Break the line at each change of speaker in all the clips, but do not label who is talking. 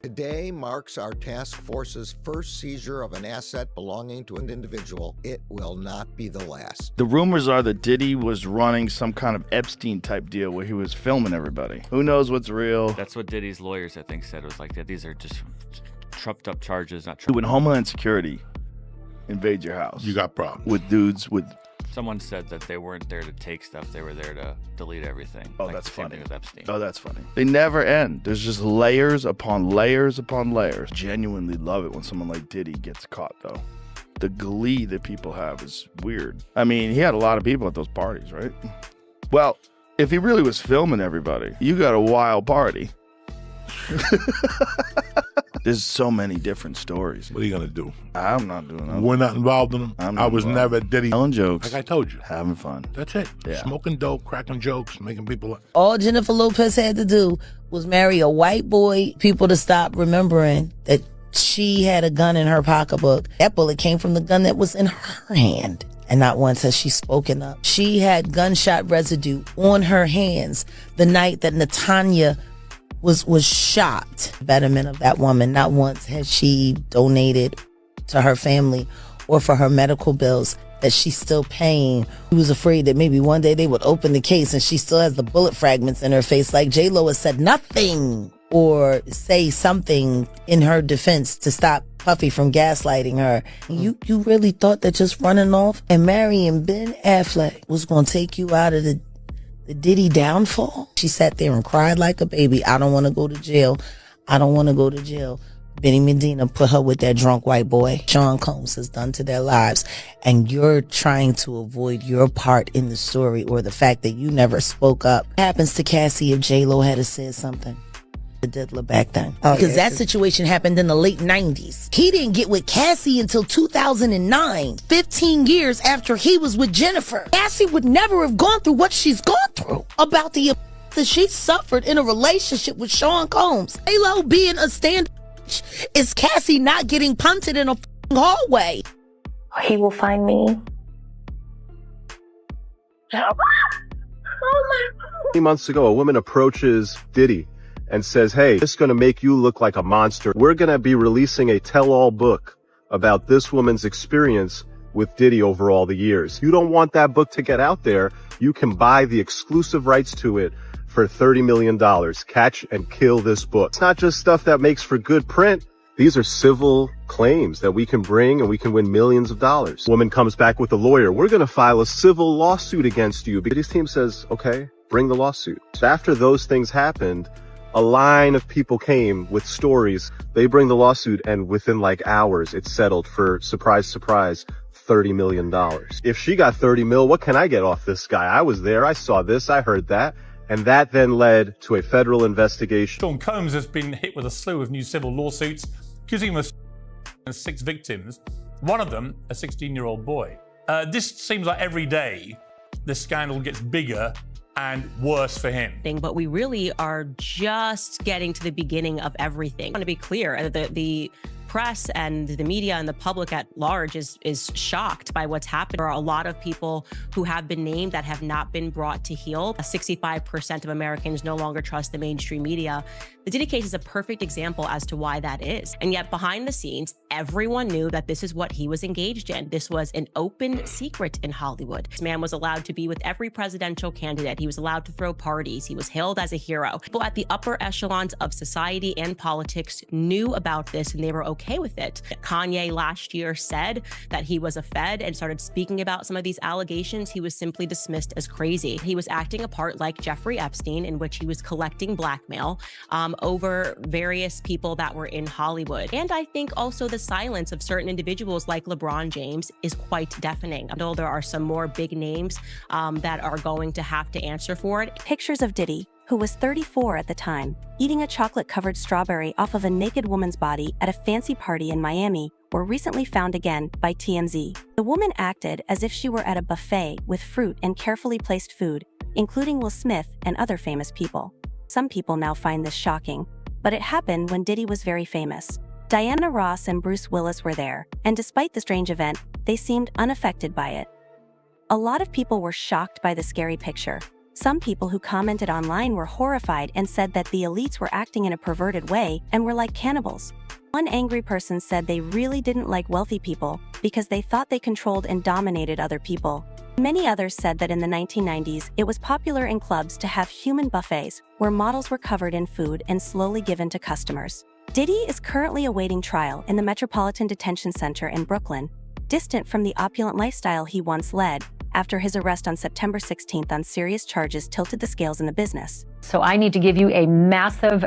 Today marks our task force's first seizure of an asset belonging to an individual. It will not be the last.
The rumors are that Diddy was running some kind of Epstein-type deal where he was filming everybody. Who knows what's real?
That's what Diddy's lawyers, I think, said. It was like that. These are just trumped-up charges, not true.
When Homeland Security invade your house,
you got problems
with dudes with.
Someone said that they weren't there to take stuff; they were there to delete everything.
Oh,
like
that's
the same
funny.
thing with Epstein.
Oh, that's funny. They never end. There's just layers upon layers upon layers. Genuinely love it when someone like Diddy gets caught, though. The glee that people have is weird. I mean, he had a lot of people at those parties, right? Well, if he really was filming everybody, you got a wild party. There's so many different stories.
What are you going to do?
I'm not doing that.
We're not involved in them. I was
involved.
never Diddy.
Telling jokes.
Like I told you.
Having fun.
That's it.
Yeah.
Smoking dope, cracking jokes, making people...
All Jennifer Lopez had to do was marry a white boy, people to stop remembering that she had a gun in her pocketbook. That bullet came from the gun that was in her hand. And not once has she spoken up. She had gunshot residue on her hands the night that Natanya was shot. Betterment of that woman. Not once has she donated to her family or for her medical bills that she's still paying. She was afraid that maybe one day they would open the case and she still has the bullet fragments in her face. Like J-Lo has said nothing or say something in her defense to stop Puffy from gaslighting her. And you really thought that just running off and marrying Ben Affleck was going to take you out of the Diddy downfall? She sat there and cried like a baby. I don't want to go to jail. I don't want to go to jail. Benny Medina put her with that drunk white boy Sean Combs has done to their lives. And you're trying to avoid your part in the story or the fact that you never spoke up. What happens to Cassie if J-Lo had said something? The diddler back then. Because that situation happened in the late 90s. He didn't get with Cassie until 2009, 15 years after he was with Jennifer. Cassie would never have gone through what she's gone through about the that she suffered in a relationship with Sean Combs. J-Lo being a stand is Cassie not getting punted in a hallway.
He will find me. Oh my.
3 months ago, a woman approaches Diddy and says, hey, this is going to make you look like a monster. We're going to be releasing a tell-all book about this woman's experience with Diddy over all the years. You don't want that book to get out there. You can buy the exclusive rights to it for $30 million. Catch and kill this book. It's not just stuff that makes for good print. These are civil claims that we can bring and we can win millions of dollars. Woman comes back with a lawyer. We're going to file a civil lawsuit against you. Diddy's team says, okay, bring the lawsuit. So after those things happened, a line of people came with stories. They bring the lawsuit and within like hours, it's settled for, surprise, surprise, $30 million. If she got 30 mil, what can I get off this guy? I was there. I saw this. I heard that. And that then led to a federal investigation.
Sean Combs has been hit with a slew of new civil lawsuits, accusing him of 6 victims, one of them a 16-year-old boy. This seems like every day the scandal gets bigger and worse for him.
But we really are just getting to the beginning of everything. I want to be clear, the press and the media and the public at large is shocked by what's happened. There are a lot of people who have been named that have not been brought to heel. 65% of Americans no longer trust the mainstream media. The Diddy case is a perfect example as to why that is. And yet behind the scenes, everyone knew that this is what he was engaged in. This was an open secret in Hollywood. This man was allowed to be with every presidential candidate. He was allowed to throw parties. He was hailed as a hero. People at the upper echelons of society and politics knew about this and they were okay with it. Kanye last year said that he was a Fed and started speaking about some of these allegations. He was simply dismissed as crazy. He was acting a part like Jeffrey Epstein, in which he was collecting blackmail over various people that were in Hollywood. And I think also the silence of certain individuals like LeBron James is quite deafening. Although there are some more big names that are going to have to answer for it.
Pictures of Diddy, who was 34 at the time, eating a chocolate-covered strawberry off of a naked woman's body at a fancy party in Miami, were recently found again by TMZ. The woman acted as if she were at a buffet with fruit and carefully placed food, including Will Smith and other famous people. Some people now find this shocking, but it happened when Diddy was very famous. Diana Ross and Bruce Willis were there, and despite the strange event, they seemed unaffected by it. A lot of people were shocked by the scary picture. Some people who commented online were horrified and said that the elites were acting in a perverted way and were like cannibals. One angry person said they really didn't like wealthy people because they thought they controlled and dominated other people. Many others said that in the 1990s, it was popular in clubs to have human buffets where models were covered in food and slowly given to customers. Diddy is currently awaiting trial in the Metropolitan Detention Center in Brooklyn, distant from the opulent lifestyle he once led, after his arrest on September 16th on serious charges tilted the scales in the business.
So I need to give you a massive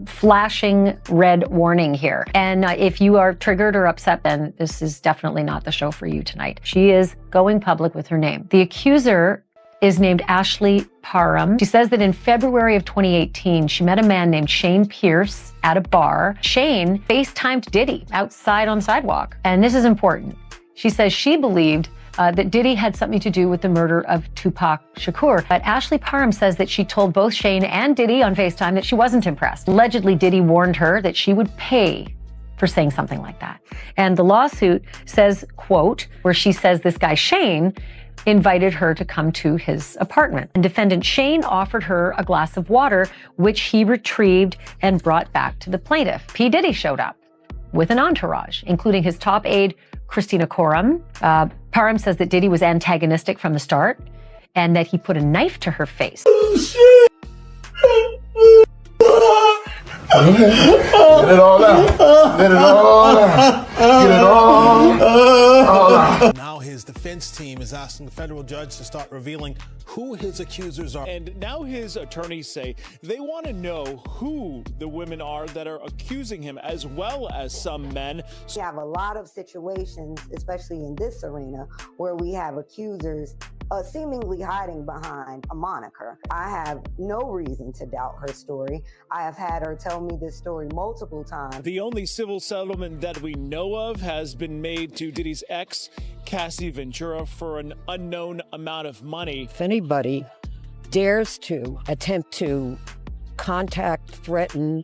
flashing red warning here. And if you are triggered or upset, then this is definitely not the show for you tonight. She is going public with her name. The accuser is named Ashley Parham. She says that in February of 2018, she met a man named Shane Pierce at a bar. Shane FaceTimed Diddy outside on the sidewalk. And this is important. She says she believed that Diddy had something to do with the murder of Tupac Shakur. But Ashley Parham says that she told both Shane and Diddy on FaceTime that she wasn't impressed. Allegedly, Diddy warned her that she would pay for saying something like that. And the lawsuit says, quote, where she says this guy Shane invited her to come to his apartment. And defendant Shane offered her a glass of water, which he retrieved and brought back to the plaintiff. P. Diddy showed up with an entourage, including his top aide, Christina Coram. Parham says that Diddy was antagonistic from the start and that he put a knife to her face.
Oh, shit. Get it all out. Get it all out. Get it all out.
Now his defense team is asking the federal judge to start revealing who his accusers are.
And now his attorneys say they want to know who the women are that are accusing him, as well as some men.
We have a lot of situations, especially in this arena, where we have accusers seemingly hiding behind a moniker. I have no reason to doubt her story. I have had her tell me this story multiple times.
The only civil settlement that we know of has been made to Diddy's ex, Cassie Ventura, for an unknown amount of money.
If anybody dares to attempt to contact, threaten,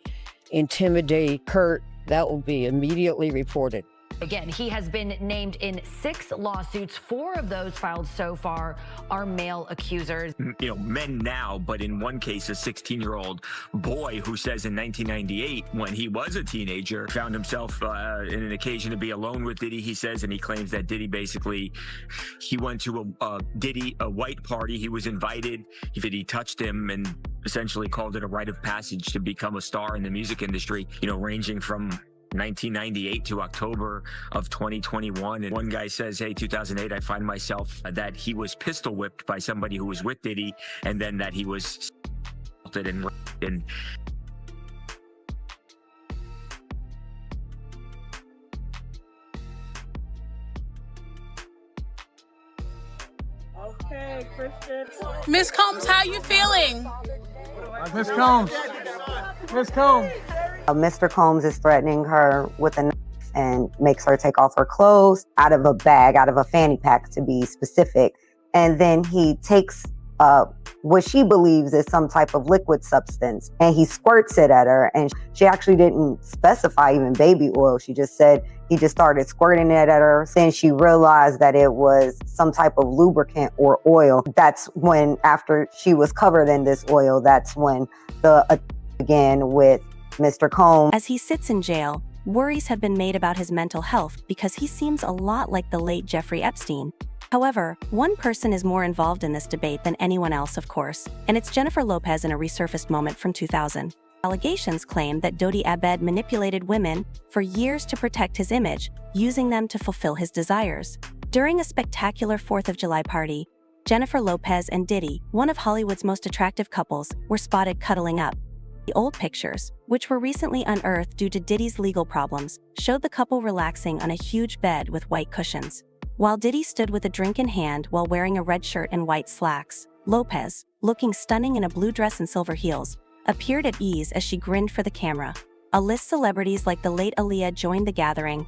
intimidate, hurt, that will be immediately reported.
Again, he has been named in 6 lawsuits. 4 of those filed so far are male accusers.
Men now, but in one case, a 16-year-old boy who says in 1998, when he was a teenager, found himself in an occasion to be alone with Diddy, he says, and he claims that Diddy he went to a white party. He was invited. He touched him and essentially called it a rite of passage to become a star in the music industry, ranging from 1998 to October of 2021. And one guy says, hey, 2008, I find myself that he was pistol whipped by somebody who was with Diddy, and then that he was assaulted and raped. And
okay, Christian. Miss Combs, how you feeling?
Miss Combs. Miss Combs.
Mr. Combs is threatening her with a knife and makes her take off her clothes out of a bag, out of a fanny pack to be specific. And then he takes what she believes is some type of liquid substance and he squirts it at her. And she actually didn't specify even baby oil. She just said he just started squirting it at her. Then she realized that it was some type of lubricant or oil. That's when, after she was covered in this oil, that's when the began with Mr. Combs.
As he sits in jail, worries have been made about his mental health because he seems a lot like the late Jeffrey Epstein. However, one person is more involved in this debate than anyone else, of course, and it's Jennifer Lopez in a resurfaced moment from 2000. Allegations claim that Dodi Abed manipulated women for years to protect his image, using them to fulfill his desires. During a spectacular 4th of July party, Jennifer Lopez and Diddy, one of Hollywood's most attractive couples, were spotted cuddling up. The old pictures, which were recently unearthed due to Diddy's legal problems, showed the couple relaxing on a huge bed with white cushions. While Diddy stood with a drink in hand while wearing a red shirt and white slacks, Lopez, looking stunning in a blue dress and silver heels, appeared at ease as she grinned for the camera. A-list celebrities like the late Aaliyah joined the gathering.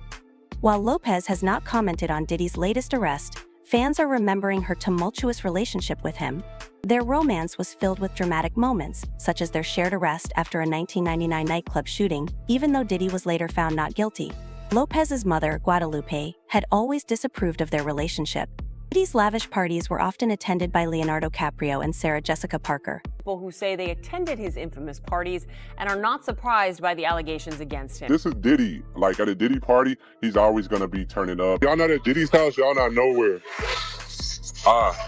While Lopez has not commented on Diddy's latest arrest, fans are remembering her tumultuous relationship with him. Their romance was filled with dramatic moments, such as their shared arrest after a 1999 nightclub shooting, even though Diddy was later found not guilty. Lopez's mother, Guadalupe, had always disapproved of their relationship. Diddy's lavish parties were often attended by Leonardo DiCaprio and Sarah Jessica Parker.
People who say they attended his infamous parties and are not surprised by the allegations against him.
This is Diddy. Like at a Diddy party, he's always gonna be turning up. Y'all not at Diddy's house, y'all not nowhere.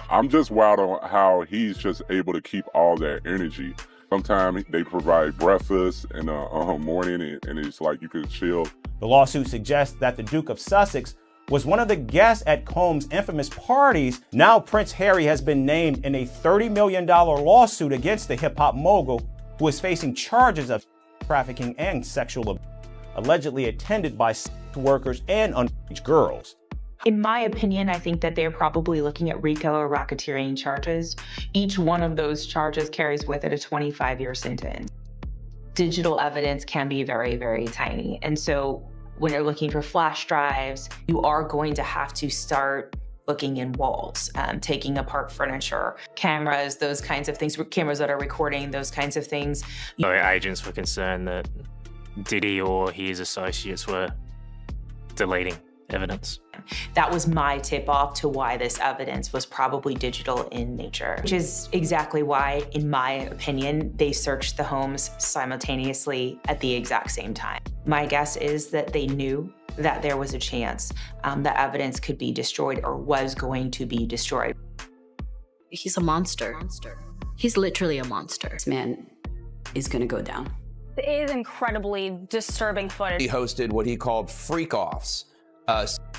I'm just wild on how he's just able to keep all that energy. Sometimes they provide breakfast in the morning and it's like you can chill.
The lawsuit suggests that the Duke of Sussex was one of the guests at Combs' infamous parties. Now Prince Harry has been named in a $30 million lawsuit against the hip-hop mogul, who is facing charges of trafficking and sexual abuse, allegedly attended by sex workers and underage girls.
In my opinion, I think that they're probably looking at RICO or racketeering charges. Each one of those charges carries with it a 25-year sentence. Digital evidence can be very, very tiny. And so when you're looking for flash drives, you are going to have to start looking in walls, taking apart furniture, cameras, those kinds of things, cameras that are recording, those kinds of things.
Agents were concerned that Diddy or his associates were deleting evidence.
That was my tip-off to why this evidence was probably digital in nature, which is exactly why, in my opinion, they searched the homes simultaneously at the exact same time. My guess is that they knew that there was a chance that evidence could be destroyed or was going to be destroyed.
He's a monster. He's literally a monster. This man is gonna go down.
It is incredibly disturbing footage.
He hosted what he called freak-offs.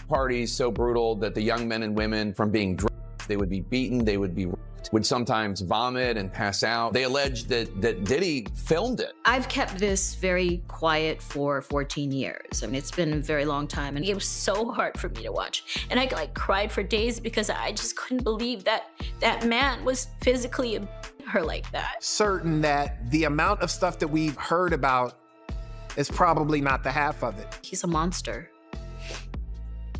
Parties so brutal that the young men and women, from being drugged, they would be beaten, they would be raped, would sometimes vomit and pass out. They alleged that Diddy filmed it.
I've kept this very quiet for 14 years. I mean, it's been a very long time, and it was so hard for me to watch. And I cried for days because I just couldn't believe that that man was physically abusing her like that.
Certain that the amount of stuff that we've heard about is probably not the half of it.
He's a monster.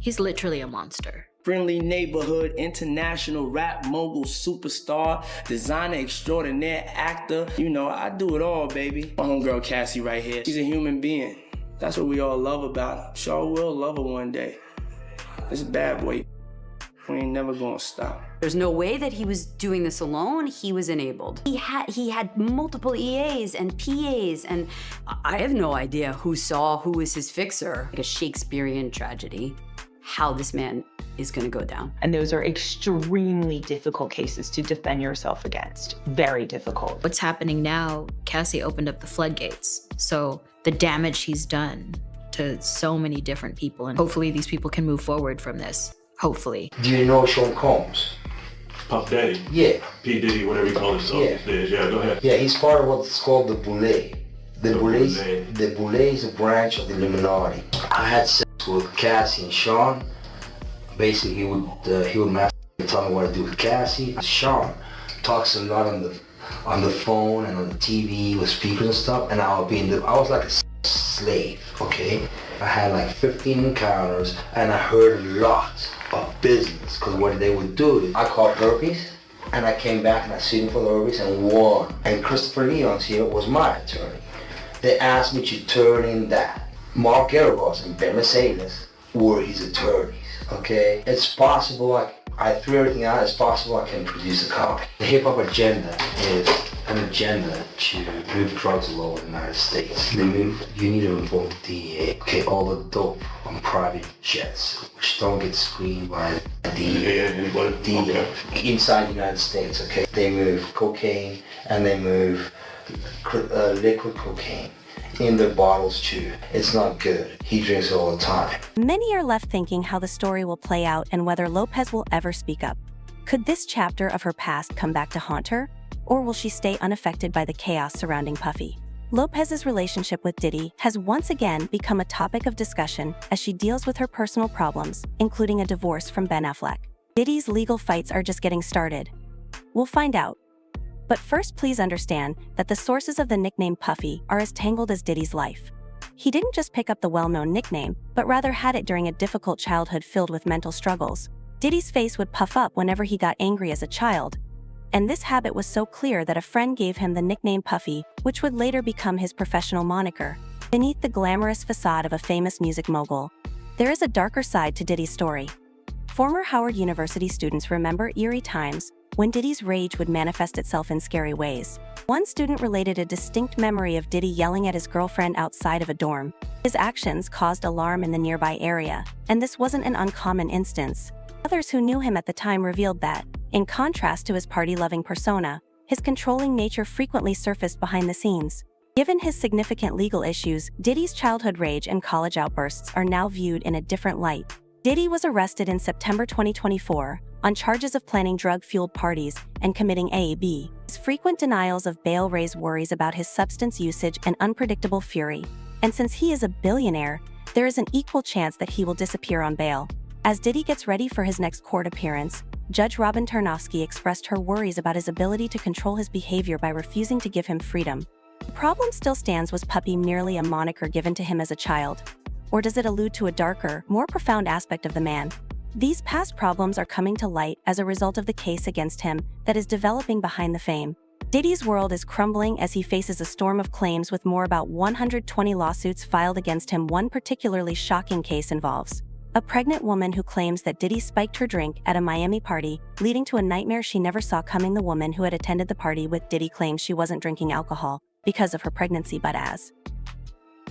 He's literally a monster.
Friendly neighborhood, international rap mogul, superstar, designer extraordinaire, actor. You know, I do it all, baby. My homegirl Cassie right here. She's a human being. That's what we all love about her. Sure will love her one day. This bad boy, we ain't never gonna stop.
There's no way that he was doing this alone. He was enabled. He had multiple EAs and PAs, and I have no idea who was his fixer. Like a Shakespearean tragedy. How this man is gonna go down.
And those are extremely difficult cases to defend yourself against. Very difficult.
What's happening now, Cassie opened up the floodgates. So the damage he's done to so many different people, and hopefully these people can move forward from this. Hopefully.
Do you know Sean Combs?
Puff Daddy?
Yeah.
P. Diddy, whatever you call himself these days. Yeah, go ahead.
Yeah, he's part of what's called the Boule. The Boule is a branch of the Illuminati. I had sex with Cassie and Sean. Basically, he would tell me what to do with Cassie. Sean talks a lot on the phone and on the TV with speakers and stuff, and I was like a slave, okay? I had like 15 encounters, and I heard a lot of business, because what they would do is, I caught herpes, and I came back and I sued him for the herpes and won. And Christopher Leon's here was my attorney. They asked me to turn in that. Mark Erebos and Ben Mercedes were his attorneys, okay? It's possible, I threw everything out, it's possible I can produce a copy. The hip-hop agenda is an agenda to move drugs all over the United States. You need to inform the DEA, okay? All the dope on private jets, which don't get screened by the DEA inside the United States, okay? They move cocaine and they move liquid cocaine in their bottles too. It's not good. He drinks it all the time.
Many are left thinking how the story will play out and whether Lopez will ever speak up. Could this chapter of her past come back to haunt her? Or will she stay unaffected by the chaos surrounding Puffy? Lopez's relationship with Diddy has once again become a topic of discussion as she deals with her personal problems, including a divorce from Ben Affleck. Diddy's legal fights are just getting started. We'll find out. But first, please understand that the sources of the nickname Puffy are as tangled as Diddy's life. He didn't just pick up the well-known nickname, but rather had it during a difficult childhood filled with mental struggles. Diddy's face would puff up whenever he got angry as a child, and this habit was so clear that a friend gave him the nickname Puffy, which would later become his professional moniker. Beneath the glamorous facade of a famous music mogul, there is a darker side to Diddy's story. Former Howard University students remember eerie times when Diddy's rage would manifest itself in scary ways. One student related a distinct memory of Diddy yelling at his girlfriend outside of a dorm. His actions caused alarm in the nearby area, and this wasn't an uncommon instance. Others who knew him at the time revealed that, in contrast to his party-loving persona, his controlling nature frequently surfaced behind the scenes. Given his significant legal issues, Diddy's childhood rage and college outbursts are now viewed in a different light. Diddy was arrested in September 2024 on charges of planning drug-fueled parties and committing AAB. His frequent denials of bail raise worries about his substance usage and unpredictable fury. And since he is a billionaire, there is an equal chance that he will disappear on bail. As Diddy gets ready for his next court appearance, Judge Robin Tarnowski expressed her worries about his ability to control his behavior by refusing to give him freedom. The problem still stands: was puppy merely a moniker given to him as a child? Or does it allude to a darker, more profound aspect of the man? These past problems are coming to light as a result of the case against him that is developing behind the fame. Diddy's world is crumbling as he faces a storm of claims, with more about 120 lawsuits filed against him. One particularly shocking case involves a pregnant woman who claims that Diddy spiked her drink at a Miami party, leading to a nightmare she never saw coming. The woman who had attended the party with Diddy claims she wasn't drinking alcohol because of her pregnancy, but as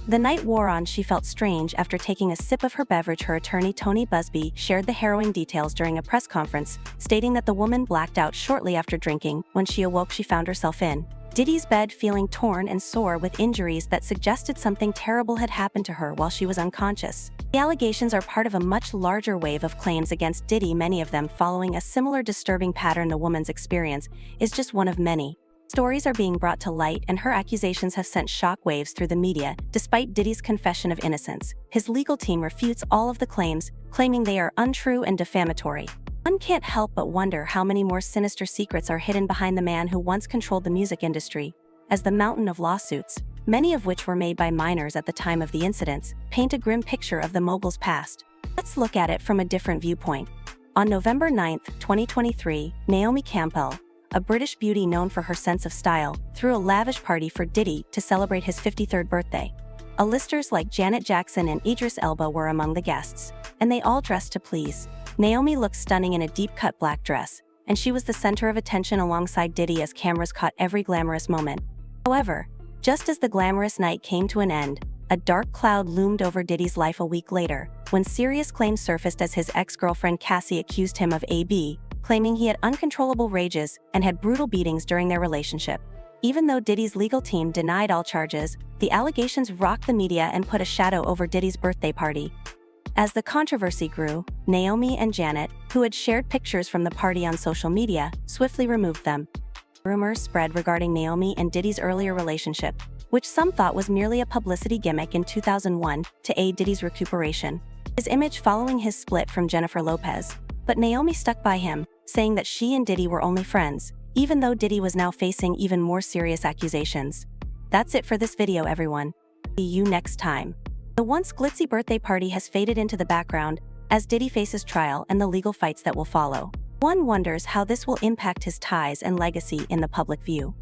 the night wore on, she felt strange after taking a sip of her beverage. Her attorney, Tony Busby, shared the harrowing details during a press conference, stating that the woman blacked out shortly after drinking. When she awoke, she found herself in Diddy's bed, feeling torn and sore with injuries that suggested something terrible had happened to her while she was unconscious. The allegations are part of a much larger wave of claims against Diddy, many of them following a similar disturbing pattern. The woman's experience is just one of many. Stories are being brought to light, and her accusations have sent shockwaves through the media. Despite Diddy's confession of innocence, his legal team refutes all of the claims, claiming they are untrue and defamatory. One can't help but wonder how many more sinister secrets are hidden behind the man who once controlled the music industry, as the mountain of lawsuits, many of which were made by minors at the time of the incidents, paint a grim picture of the mogul's past. Let's look at it from a different viewpoint. On November 9, 2023, Naomi Campbell, a British beauty known for her sense of style, threw a lavish party for Diddy to celebrate his 53rd birthday. A-listers like Janet Jackson and Idris Elba were among the guests, and they all dressed to please. Naomi looked stunning in a deep-cut black dress, and she was the center of attention alongside Diddy as cameras caught every glamorous moment. However, just as the glamorous night came to an end, a dark cloud loomed over Diddy's life a week later, when serious claims surfaced as his ex-girlfriend Cassie accused him of AB, claiming he had uncontrollable rages and had brutal beatings during their relationship. Even though Diddy's legal team denied all charges, the allegations rocked the media and put a shadow over Diddy's birthday party. As the controversy grew, Naomi and Janet, who had shared pictures from the party on social media, swiftly removed them. Rumors spread regarding Naomi and Diddy's earlier relationship, which some thought was merely a publicity gimmick in 2001 to aid Diddy's recuperation. His image following his split from Jennifer Lopez. But Naomi stuck by him, saying that she and Diddy were only friends, even though Diddy was now facing even more serious accusations. That's it for this video, everyone. See you next time. The once glitzy birthday party has faded into the background as Diddy faces trial and the legal fights that will follow. One wonders how this will impact his ties and legacy in the public view.